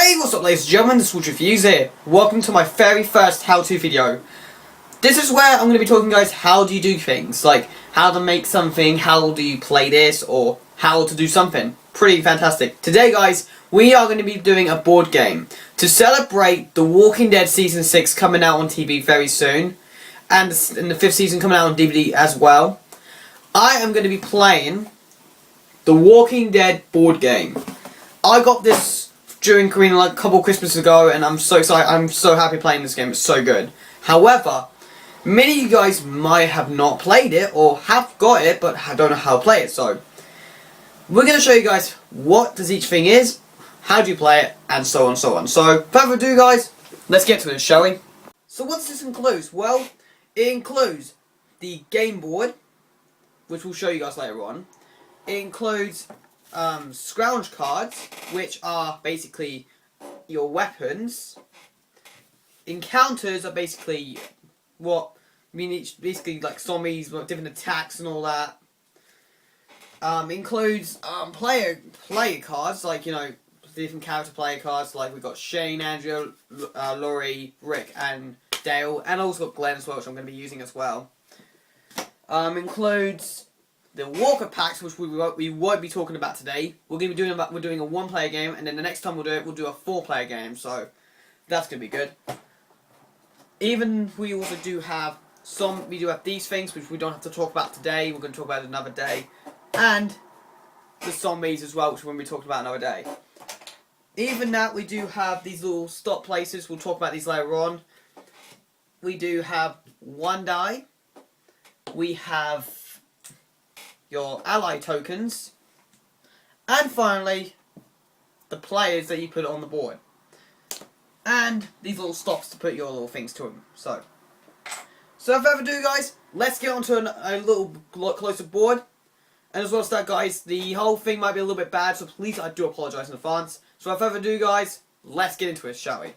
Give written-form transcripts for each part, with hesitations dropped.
Hey, what's up ladies and gentlemen, this is Reviews here. Welcome to my very first how-to video. This is where I'm going to be talking guys how do you do things, like how to make something, how do you play this, or how to do something. Pretty fantastic. Today guys, we are going to be doing a board game to celebrate The Walking Dead Season 6 coming out on TV very soon, and the 5th season coming out on DVD as well. I am going to be playing The Walking Dead board game. I got this during Korea like a couple Christmases ago, and I'm so excited. I'm so happy playing this game. It's so good. However, many of you guys might have not played it or have got it, but don't know how to play it. So we're going to show you guys what does each thing is, how do you play it, and so on and so on. So without further ado, guys, let's get to it, shall we? So what does this include? Well, it includes the game board, which we'll show you guys later on. It includes scrounge cards, which are basically your weapons. Encounters are basically what it's basically like zombies, different attacks and all that. Includes player cards, like different character player cards. Like we've got Shane, Andrea, Laurie, Rick, and Dale, and also got Glenn as well, which I'm going to be using as well. Includes the Walker packs, which we won't be talking about today. We're doing a 1-player game, and then the next time we'll do a 4-player game. So that's gonna be good. We also do have we do have these things, which we don't have to talk about today. We're going to talk about it another day, and the zombies as well, which we're going to be talking about another day. Even that, we do have these little stop places. We'll talk about these later on. We do have 1 die. We have your ally tokens, and finally the players that you put on the board, and these little stops to put your little things to them. So without further ado guys, let's get onto a little closer board. And as well as that guys, the whole thing might be a little bit bad, so please, I do apologise in advance. So without further ado guys, let's get into it, shall we?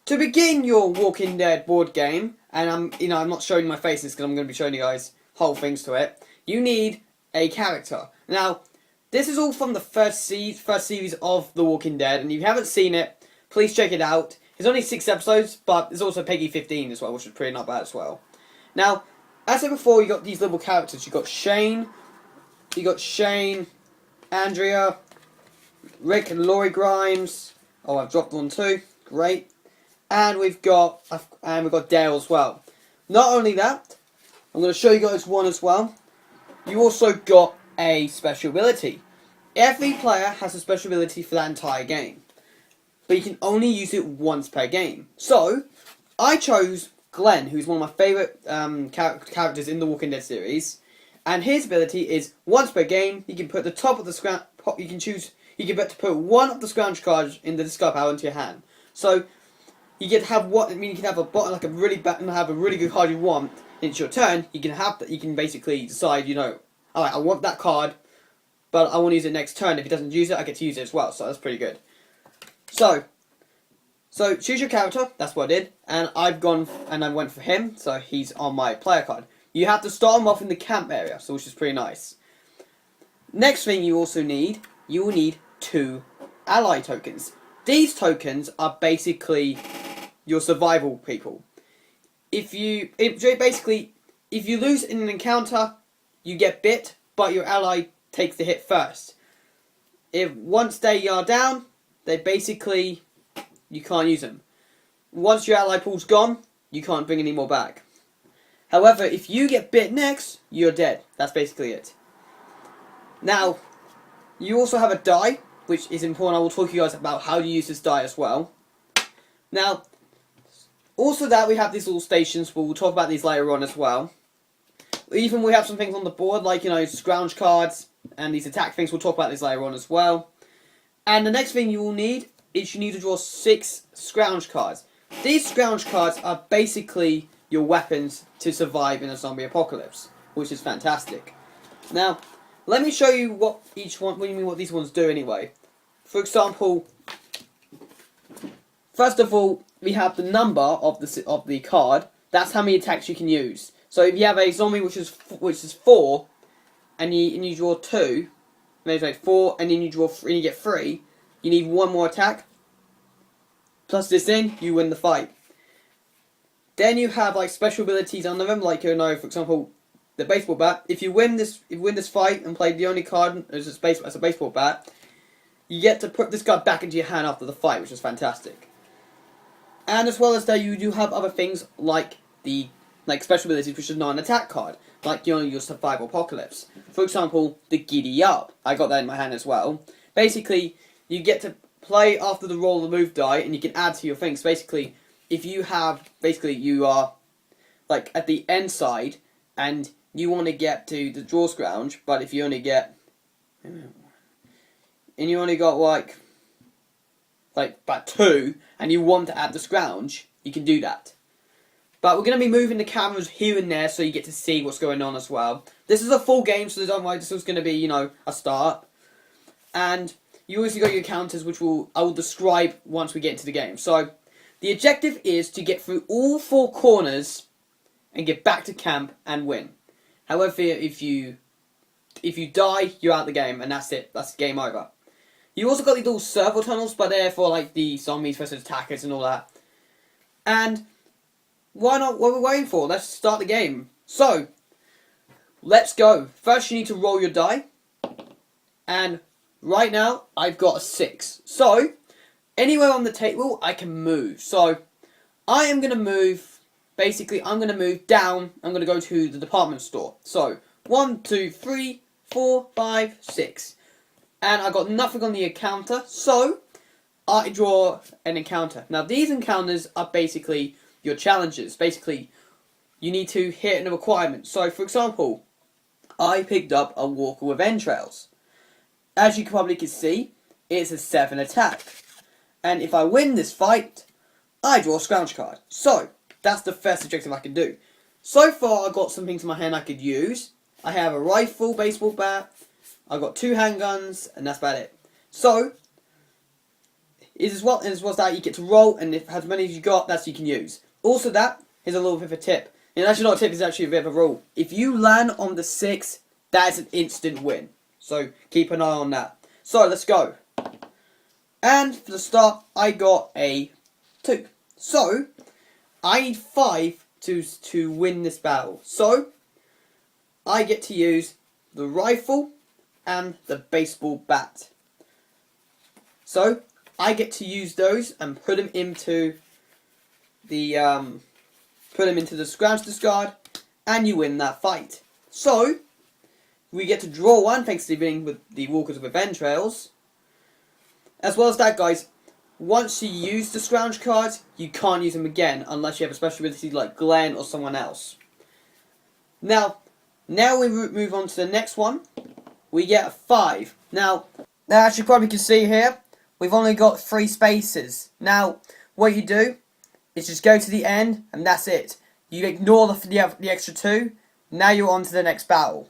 To begin your Walking Dead board game, and I'm not showing my faces because I'm going to be showing you guys whole things to it. You need a character. Now, this is all from the first series of The Walking Dead, and if you haven't seen it, please check it out. It's only 6 episodes, but there's also Peggy 15 as well, which is pretty not bad as well. Now, as I said before, you got these little characters. You got Shane, Andrea, Rick and Laurie Grimes. Oh, I've dropped one too. Great. And we've got Dale as well. Not only that, I'm going to show you guys one as well. You also got a special ability. Every player has a special ability for that entire game, but you can only use it once per game. So, I chose Glenn, who's one of my favourite characters in the Walking Dead series, and his ability is once per game. You can put the top of the scrounge. You can put one of the scrounge cards in the discard pile into your hand. So, you can have you can have a bottom like a really bad and have a really good card you want. It's your turn. You can have that. You can basically decide. Alright, I want that card, but I want to use it next turn. If he doesn't use it, I get to use it as well. So that's pretty good. So choose your character. That's what I did, and I went for him. So he's on my player card. You have to start him off in the camp area, so which is pretty nice. Next thing you will need 2 ally tokens. These tokens are basically your survival people. If you lose in an encounter, you get bit, but your ally takes the hit first. Once they are down, you can't use them. Once your ally pool's gone, you can't bring any more back. However, if you get bit next, you're dead. That's basically it. Now, you also have a die, which is important. I will talk to you guys about how to use this die as well. Now, also that we have these little stations, but we'll talk about these later on as well. Even we have some things on the board, like, scrounge cards, and these attack things. We'll talk about these later on as well. And the next thing you will need is you need to draw 6 scrounge cards. These scrounge cards are basically your weapons to survive in a zombie apocalypse, which is fantastic. Now, let me show you what these ones do anyway. For example, first of all, we have the number of the card. That's how many attacks you can use. So if you have a zombie which is 4, and you draw 2, maybe like 4, and then you draw 3, and you get 3. You need 1 more attack. plus this in, you win the fight. Then you have like special abilities under them, like you know, for example, the baseball bat. If you win this fight and play the only card as a baseball bat, you get to put this card back into your hand after the fight, which is fantastic. And as well as that, you do have other things like special abilities, which is not an attack card, like your Survival Apocalypse. For example, the Giddy Up. I got that in my hand as well. Basically, you get to play after the roll of the move die, and you can add to your things. Basically, if you have, you are like at the end side, and you want to get to the draw scrounge, but if you only get, and you only got like about 2, and you want to add the scrounge, you can do that. But we're going to be moving the cameras here and there so you get to see what's going on as well. This is a full game, so don't worry, this is going to be, a start. And you also got your counters, which I will describe once we get into the game. So, the objective is to get through all 4 corners and get back to camp and win. However, if you die, you're out of the game, and that's it. That's game over. You also got these little servo tunnels, but they're for like the zombies versus attackers and all that. And why not? What are we waiting for? Let's start the game. So, let's go. First, you need to roll your die. And right now, I've got a 6. So, anywhere on the table, I can move. So, I am going to move, I'm going to move down. I'm going to go to the department store. So, 1, 2, 3, 4, 5, 6. And I got nothing on the encounter, so I draw an encounter. Now, these encounters are basically your challenges. Basically, you need to hit a requirement. So, for example, I picked up a Walker with entrails. As you probably can see, it's a 7 attack. And if I win this fight, I draw a scrounge card. So, that's the first objective I can do. So far, I've got some things in my hand I could use. I have a rifle, baseball bat, I've got 2 handguns, and that's about it. So, as well as that, you get to roll, and if as many as you got, that's you can use. Also here's a little bit of a tip. And actually not a tip, it's actually a bit of a rule. If you land on the 6, that is an instant win. So, keep an eye on that. So, let's go. And for the start, I got a 2. So, I need 5 to win this battle. So, I get to use the rifle and the baseball bat. So, I get to use those and put them into the scrounge discard, and you win that fight. So, we get to draw 1 thanks to being with the Walkers with entrails. As well as that, guys, once you use the scrounge cards, you can't use them again unless you have a special ability like Glenn or someone else. Now we move on to the next one. We get a 5. Now, as you probably can see here, we've only got 3 spaces. Now, what you do is just go to the end, and that's it. You ignore the extra 2. Now you're on to the next battle.